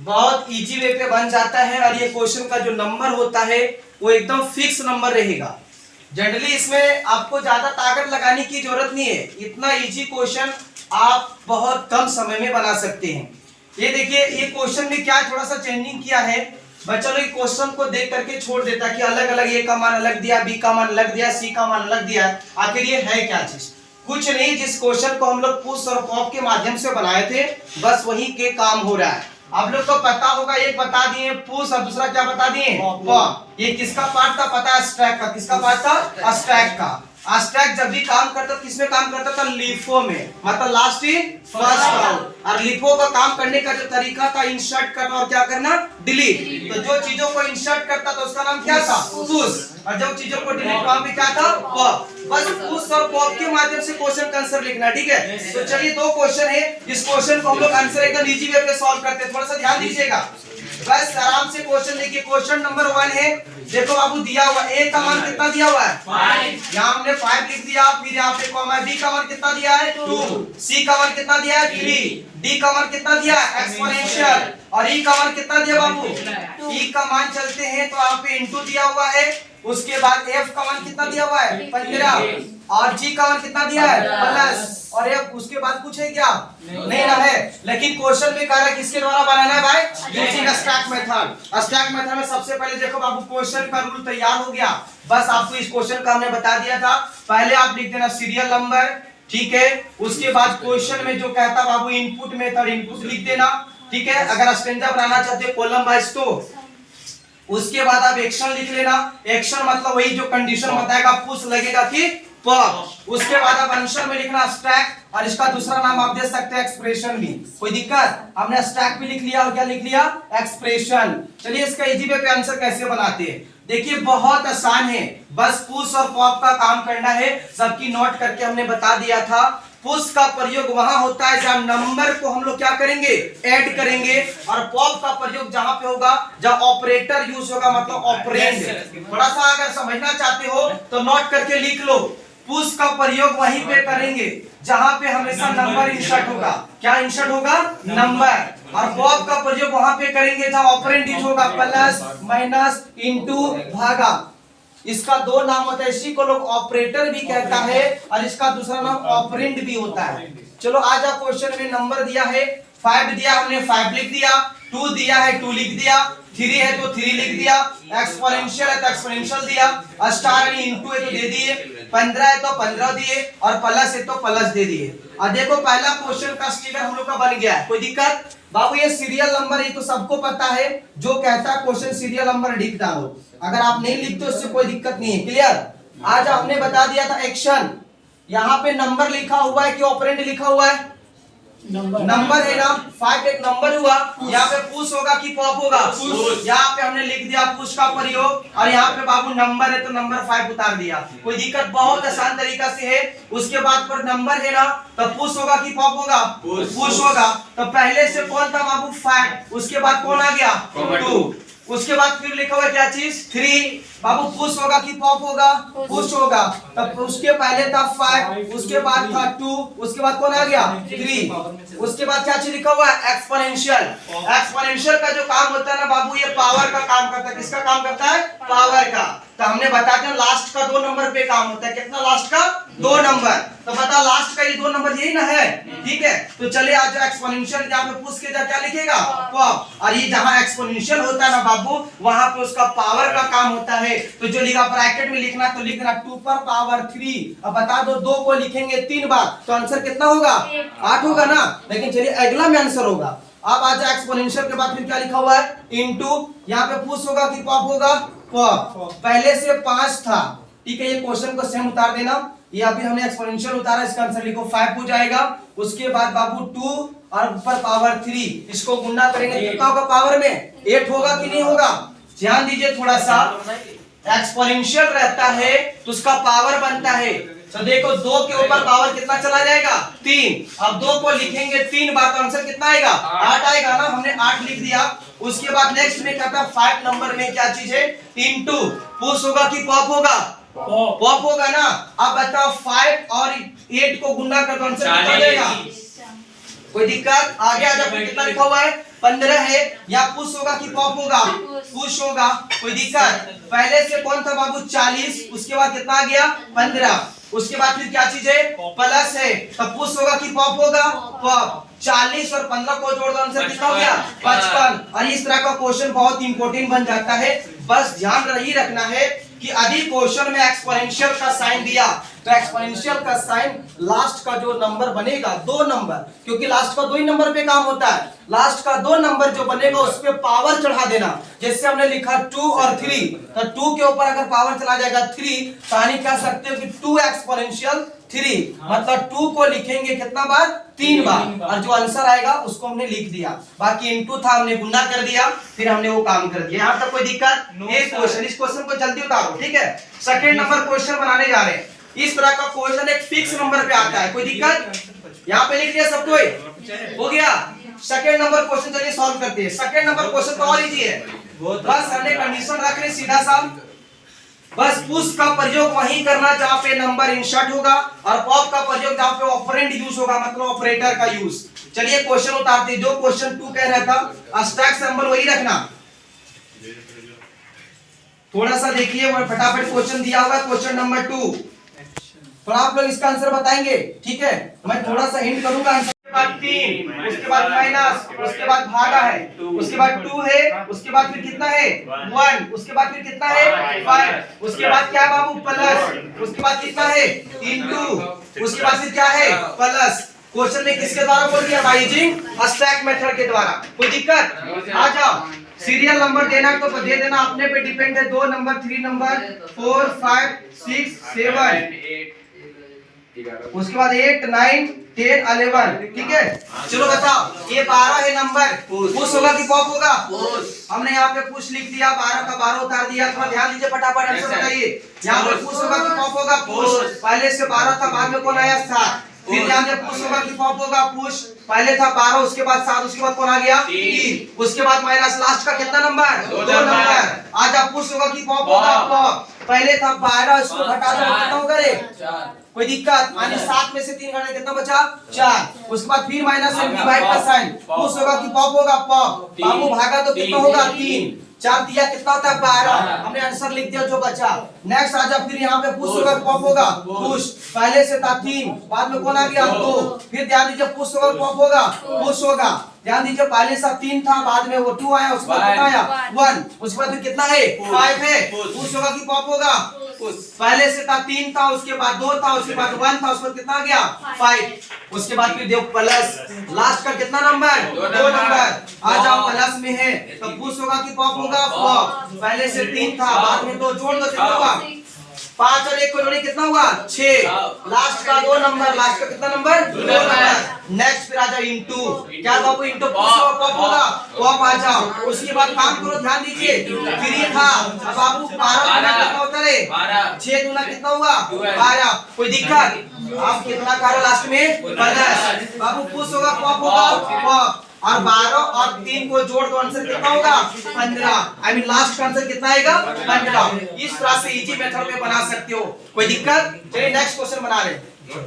बहुत easy way पे बन जाता है और ये क्वेश्चन का जो नंबर होता है वो एकदम फिक्स नंबर रहेगा। जनरली इसमें आपको ज्यादा ताकत लगाने की जरूरत नहीं है, इतना इजी क्वेश्चन आप बहुत कम समय में बना सकते हैं। ये देखिए ये क्वेश्चन में क्या थोड़ा सा चेंजिंग किया है, बच्चा लोग क्वेश्चन को देख करके छोड़ देता कि अलग अलग ए का मान अलग दिया, बी का मान अलग दिया, सी का मान अलग दिया, आखिर ये है क्या चीज? कुछ नहीं, जिस क्वेश्चन को हम लोग पुश और पॉप के माध्यम से बनाए थे बस वही के काम हो रहा है। आप लोग को पता होगा, एक बता दिए पुश और दूसरा क्या बता दिए पॉप। ये किसका पार्ट था पता है? स्टैक का। किसका पार्ट था? स्टैक का। स्टैक जब भी काम करता था किसमें काम करता था? लिफो में, मतलब लास्ट इन फर्स्ट आउट। और लिफो का काम करने का जो तरीका था इंसर्ट करना और क्या करना? डिलीट। तो जो चीजों को इंसर्ट करता था उसका नाम क्या था? पुश, और जो चीजों को डिलीट वहां पे क्या था? पॉप। बस पुश और पॉप के माध्यम से क्वेश्चन का आंसर लिखना, ठीक है? तो चलिए दो क्वेश्चन है, इस क्वेश्चन को हम लोग आंसर एकदम इजी वे पे सॉल्व करते हैं, थोड़ा सा ध्यान दीजिएगा। बस आराम से क्वेश्चन देखिए। क्वेश्चन नंबर 1 है, देखो बाबू दिया हुआ ए का मान कितना दिया हुआ है? 5। यहाँ हमने 5 लिख दिया, फिर यहाँ पे कॉमा। बी का मान कितना दिया है? 2। सी का मान कितना दिया है? 3। डी का मान कितना दिया है? एक्सपोनेंशियल। और ई का मान कितना दिया बाबू? ई का मान चलते हैं तो यहाँ पे इनटू दिया हुआ है। उसके बाद एफ का मान कितना दिया हुआ है? 15। और जी का मान कितना दिया है? प्लस। और एफ उसके बाद कुछ है क्या? नहीं ना है। लेकिन क्वेश्चन में कह रहा है किसके द्वारा बनाना है भाई? Using stack method. Stack method में सबसे पहले देखो बाबू क्वेश्चन का रूल तैयार हो गया। बस आपको इस क्वेश्चन का हमने बता दिया था। पहले आप लिख देना सीरियल नंबर, ठीक है? उसके बाद क्वेश्चन में जो कहता बाबू इनपुट मेथड, इनपुट लिख देना, ठीक है? अगर स्टेंजा बनाना चाहते हो कॉलम वाइज तो उसके बाद आप एक्शन लिख लेना। एक्शन मतलब वही जो कंडीशन बताएगा, पुश लगेगा कि पॉप। उसके बाद आप आंसर में लिखना स्टैक, और इसका दूसरा नाम आप दे सकते हैं एक्सप्रेशन भी। कोई दिक्कत? हमने स्टैक भी लिख लिया और क्या लिख लिया? एक्सप्रेशन। चलिए इसका इजी वे पे आंसर कैसे बनाते हैं, देखिए बहुत आसान है। बस पुश और पॉप का काम करना है, सबकी नोट करके हमने बता दिया था। पुश का प्रयोग वहां होता है जहां नंबर को हम लोग क्या करेंगे? ऐड करेंगे। और पॉप का प्रयोग जहां पे होगा जहां ऑपरेटर यूज होगा, मतलब ऑपरेंड। थोड़ा सा अगर समझना चाहते हो तो नोट करके लिख लो। पुश का प्रयोग वहीं पे करेंगे जहां पे हमेशा नंबर इंसर्ट होगा। क्या इंसर्ट होगा? नंबर। और पॉप का प्रयोग वहां पे करेंगे जहां ऑपरेंड यूज होगा, प्लस, माइनस, इनटू, भागा। इसका दो नाम होता है, इसी को लोग ऑपरेटर भी कहता है और इसका दूसरा नाम ऑपरेंड भी होता है। चलो आज आप क्वेश्चन में नंबर दिया है 5 दिया, हमने 5 लिख दिया। 2 दिया है 2 लिख दिया। 3 है तो 3 लिख दिया। एक्सपोनेंशियल है तो एक्सपोनेंशियल दिया। स्टार यानी इनटू है तो दे दिए। 15 है तो 15 दिए, और प्लस है तो प्लस दे दिए। और देखो पहला क्वेश्चन का स्टिकर हम लोग का बन गया है। कोई दिक्कत? बाबू ये सीरियल नंबर, ये तो सबको पता है, जो कहता है क्वेश्चन सीरियल नंबर लिख डालो। अगर आप नहीं लिखते उससे कोई दिक्कत नहीं है। क्लियर? आज हमने बता दिया था एक्शन। यहाँ पे नंबर लिखा हुआ है कि ऑपरेंड लिखा हुआ है? नंबर है ना। 5 एक नंबर हुआ। यहाँ पे पुश होगा कि पॉप होगा? यहाँ पे हमने लिख दिया पुश का प्रयोग, और यहाँ पे बाबू नंबर है तो नंबर 5 उतार दिया। कोई दिक्कत? बहुत आसान तरीका से है। उसके बाद पर नंबर है ना, तो पुश होगा कि पॉप होगा? पुश होगा। तो पहले से कौन था बाबू? 5। उसके बाद कौन आ गया? 2। उसके बाद फिर लिखा हुआ क्या चीज? 3। बाबू पुश होगा कि पॉप होगा? पुश होगा। तब उसके पहले था 5, उसके बाद था 2, उसके बाद कौन आ गया? 3। उसके बाद क्या चीज लिखा हुआ है? एक्सपोनेंशियल। एक्सपोनेंशियल का जो काम होता है ना बाबू, ये पावर का काम करता है। किसका काम करता है? पावर का। तो हमने बता दिया लास्ट का 2 नंबर पे काम होता है। कितना लास्ट का? 2 नंबर। तो बता लास्ट का ये 2 नंबर यही ना है, ठीक है? तो चलिए आज एक्सपोनेंशियल जहाँ पे पुश के क्या लिखेगा? पॉप। और ये जहाँ एक्सपोनेंशियल होता है ना बाबू, वहां पे उसका पावर का काम होता है। तो जो लिखा ब्रैकेट में लिखना तो लिखना 2 पर पावर 3। अब बता दो 2 को लिखेंगे 3 बार तो आंसर कितना होगा? 8 होगा ना। लेकिन चलिए अगला में आंसर होगा। अब आज एक्सपोनेंशियल के बाद फिर क्या लिखा हुआ है? इनटू। यहाँ पे पुश होगा कि पॉप होगा? पॉप। पहले से 5 था, ठीक है? ये क्वेश्चन को सेम उतार देना। ये अभी हमने एक्सपोनेंशियल उतारा, इसका आंसर लिखो 5 हो जाएगा। उसके बाद बाबू 2 और ऊपर पावर 3, इसको गुणा करेंगे कितना होगा? पावर में 8 होगा कि नहीं होगा? ध्यान दीजिए थोड़ा सा। एक्सपोनेंशियल रहता है तो उसका पावर बनता है। तो देखो 2 के ऊपर पावर कितना चला जाएगा? 3। अब 2 को लिखेंगे 3 बार तो आंसर कितना आएगा? 8 आएगा ना। हमने 8 लिख दिया। उसके बाद नेक्स्ट में कहता है 5 नंबर में क्या चीज है? इनटू। पुश होगा कि पॉप होगा? पॉप होगा ना। अब बताओ 5 और 8 को गुणा कर तो आंसर कितना देगा? कोई दिक्कत? आगे आ जाओ। कितना लिखा हुआ है? 15 है, या पुश होगा कि पॉप होगा? पुश होगा। कोई दिक्कत? पहले से कौन था बाबू? 40, उसके बाद कितना आ गया? 15, उसके बाद फिर क्या चीज है? प्लस है, तब पुश होगा कि पॉप होगा? पॉप। 40 और 15 को जोड़ दो, आंसर कितना हो गया? 55। और इस तरह का क्वेश्चन बहुत इंपॉर्टेंट बन जाता है। बस ध्यान यही रखना है कि यदि क्वेश्चन में एक्सपोनेंशियल का साइन दिया तो एक्सपोनेंशियल का साइन लास्ट का जो नंबर बनेगा, 2 नंबर, क्योंकि लास्ट का 2 ही नंबर पे काम होता है, लास्ट का 2 नंबर जो बनेगा उस पे पावर चढ़ा देना। जैसे हमने लिखा 2 और 3, तो 2 के ऊपर अगर पावर चला जाएगा 3, तो यानी कह सकते हो कि 2 एक्सपोनेंशियल 3, मतलब 2 को लिखेंगे कितना बार? 3 बार, और जो आंसर आएगा उसको हमने लिख दिया। बाकी इनटू था, हमने गुना कर दिया, फिर हमने वो काम कर दिया। यहाँ तक कोई दिक्कत? एक क्वेश्चन, इस क्वेश्चन को जल्दी उतारो, ठीक है? सेकंड नंबर क्वेश्चन बनाने जा रहे हैं। इस तरह का क्वेश्चन एक फिक्स नंबर पे आता है, कोई दिक्कत? यहाँ पे लिख लिया सब कोई? हो गया। सेकंड नंबर क्वेश्चन चलिए सॉल्व करते हैं। सेकंड नंबर क्वेश्चन तो और इजी है, बस हमने कंडीशन रख रहे सीधा सा, बस पुश का प्रयोग वहीं करना जहां पे नंबर इंसर्ट होगा, और पॉप का प्रयोग जहां पे ऑपरेंड यूज होगा, मतलब ऑपरेटर का यूज। चलिए क्वेश्चन उतारते हैं। जो क्वेश्चन 2 कह रहा था, स्टैक सिंबल वही रखना। थोड़ा सा देखिए, वो फटाफट क्वेश्चन दिया हुआ है, क्वेश्चन नंबर 2, तो आप लोग इसका आंसर बताएंगे, ठीक है? मैं थोड़ा सा हिंट करूंगा। आंसर के बाद 3, उसके बाद माइनस, उसके बाद भागा है, उसके बाद 2 है, उसके बाद फिर कितना है? 1, उसके बाद फिर कितना है? 5, उसके बाद क्या बाबू? प्लस, उसके बाद कितना है? इनटू, उसके बाद फिर क्या है? प्लस। क्वेश्चन में किसके द्वारा बोल दिया? बाय यूजिंग स्टैक मेथड के द्वारा। कोई दिक्कत? आ जाओ। सीरियल नंबर देना तो दे देना, अपने पे डिपेंड है। 2 नंबर, 3 नंबर, 4, 5, 6, 7, उसके बाद 8, 9, 10, 11, ठीक है? चलो बताओ, ये 12 है नंबर, पुश होगा कि पॉप होगा? हमने यहाँ पे पुश लिख दिया, 12 का 12 उतार दिया। थोड़ा ध्यान दीजिए, फटाफट आंसर बताइए। यहाँ पे पुश होगा कि पॉप होगा? पुश। पहले से 12 था, बाद में कौन आया? 7। फिर ध्यान दे, पुश होगा कि पॉप होगा? पुश। पहले था 12, उसके बाद 7, उसके बाद कौन आ गया? 3, उसके बाद माइनस, लास्ट का कितना नंबर? 2 नंबर। आज आप पुश होगा कि पॉप होगा? पॉप। पहले था 12, इसको घटा दो, कितना होगा रे? 4। कोई दिक्कत? माने 7 में से 3 घटाए कितना बचा? 4। उसके बाद फिर माइनस है, डिवाइड का साइन, पुश होगा कि पॉप होगा? पॉप। बाबू भागा तो कितना होगा? 3, 4 दिया कितना होता है? 12। हमने आंसर लिख दिया जो बचा। नेक्स्ट आ जा, फिर यहाँ पे पुश होगा कि पॉप होगा? पुश। पहले से था 3, बाद में कौन आ गया? 2। फिर ध्यान दीजिए, पुश होगा पॉप होगा? पुश होगा। ध्यान दीजिए, पहले से 3 था, बाद में वो 2 आया, उसके बाद कितना आया? 1, उसके बाद फिर कितना है? 5 है। पुश होगा कि पॉप होगा? पहले से था 3 था, उसके बाद 2 था, उसके बाद 1 था, उसके बाद कितना आ गया? 5। उसके बाद फिर देखो प्लस, लास्ट का कितना नंबर? 2 नंबर। आ जाओ, प्लस में है तो पुश होगा कि पॉप होगा? पॉप। पहले से 3 था, बाद में 2, जोड़ दो, कितना होगा? 5 और 1 को जोड़े कितना हुआ? 6। लास्ट का 2 नंबर, लास्ट का कितना नंबर? 2 नंबर। नेक्स्ट फिर आ जाओ इनटू, क्या बाबू? इनटू पुश होगा पॉप होगा? पॉप। आ जाओ, उसके बाद काम करो, ध्यान दीजिए, 3 था, अब बाबू 12 गुना कितना होता है? 6 गुना कितना हुआ? 12। कोई दिक्कत? आप कितना करो लास्ट में? प्लस। बाबू पुश होगा पॉप होगा? पॉप। और 12 और 3 को जोड़ दो, आंसर कितना होगा? 15। आई मीन लास्ट का आंसर कितना आएगा? 15। इस तरह से इजी मेथड में बना सकते हो, कोई दिक्कत? चलिए नेक्स्ट क्वेश्चन बना रहे हैं।